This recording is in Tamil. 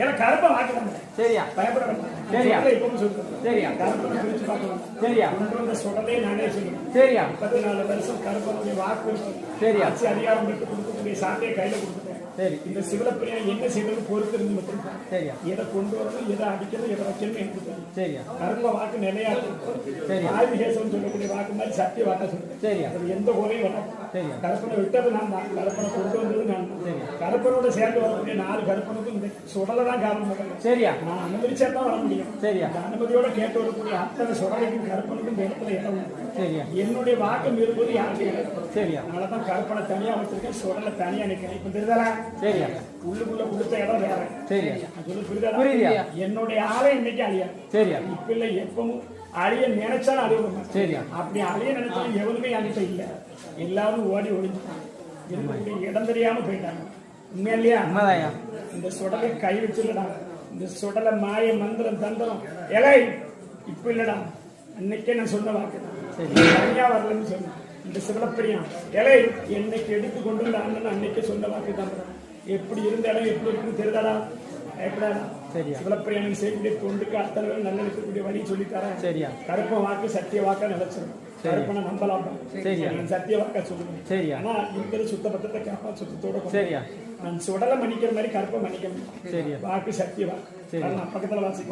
ஏன்னா கருப்பை வாக்கலாம் சரியா பயப்பட வேண்டாம் சரியா இப்பவும் சொல்றேன் சரியா கருப்பை பிரிச்சு பார்க்கலாம் சரியா கொண்டு வந்த சுடலே நானே சொல்லுவேன் சரியா 34 வருஷம் கருப்பனுடைய வாக்கு சரியா ஆட்சி அதிகாரம் விட்டு கொடுக்கக்கூடிய சாட்டையை கையில கொடுத்துட்டேன் சரி இந்த சிவலப்பிரியா என்ன செய்வது பொறுத்து இருந்து மட்டும் சரியா எதை கொண்டு வரணும் எதை அடிக்கணும் எதை வைக்கணும் எனக்கு தெரியும் சரியா கருப்ப வாக்கு நிலையா சரியா ஆதிகேசம் சொல்லக்கூடிய வாக்கு மாதிரி சத்திய வாக்கா சொல்றேன் சரியா அது எந்த குறையும் வராது சரியா கருப்பனை விட்டது நான் தான் கருப்பனை கொண்டு வந்தது நான் தான் கருப்பனோட சேர்ந்து வரக்கூடிய 4 கருப்பனுக்கும் இந்த சுடலை தான் காரணம் சரியா நான் அனுமதிச்சா தான் வர முடியும் சரியா அந்த அனுமதியோட கேட்டு வரக்கூடிய அத்தனை சுடலைக்கும் கருப்பனுக்கும் இந்த இடத்துல இடம் சரியா என்னுடைய வாக்கு மீறும்போது யாருக்கு சரியா அதனாலதான் கருப்பனை தனியா வச்சிருக்கேன் சுடலை தனியா நிற்கிறேன் இப்ப தெரியுதா சரியா உள்ளுக்குள்ள கொடுத்த இடம் வேற சரியா புரியுதா என்னுடைய ஆளை இன்னைக்கு அழியா சரியா இப்ப இல்ல எப்பவும் அழிய நினைச்சாலும் அழிய சரியா அப்படி அழிய நினைச்சாலும் எவனுமே அழித்த இல்ல எல்லாரும் ஓடி ஒழிஞ்சுட்டாங்க இடம் தெரியாம போயிட்டாங்க உண்மையா இல்லையா இந்த சுடலை கை வச்சிருடா இந்த சுடலை மாய மந்திரம் தந்திரம் இலை இப்ப இல்லடா அன்னைக்கே நான் சொன்ன வாக்கு தனியா வரலன்னு சொன்னேன் இந்த சிவலப்பிரியம் இலை என்னைக்கு எடுத்து கொண்டு வந்த அண்ணன் அன்னைக்கே சொன்ன வாக்கு தந்திரம் எப்படி இருந்த இடம் எப்படி இருக்குன்னு தெரியுதாடா பயப்படாடா சிவலப்பிரியானுக்கு செய்யக்கூடிய தொண்டுக்கு அத்தனை பேர் நல்ல இருக்கக்கூடிய வழி சொல்லித்தரேன் சரியா கருப்ப வாக்கு சத்திய வாக்கா நினைச்சிடும் கருப்பனை நம்பலாம் சத்திய வாக்கா சொல்லுங்க சரியா ஆனா இருக்கிறது சுத்த பத்தத்தை கேப்பா சுத்தத்தோட சரியா நான் சுடலை மன்னிக்கிற மாதிரி கருப்பை மன்னிக்க முடியும் வாக்கு சத்திய வாக்கு பக்கத்துல வாசி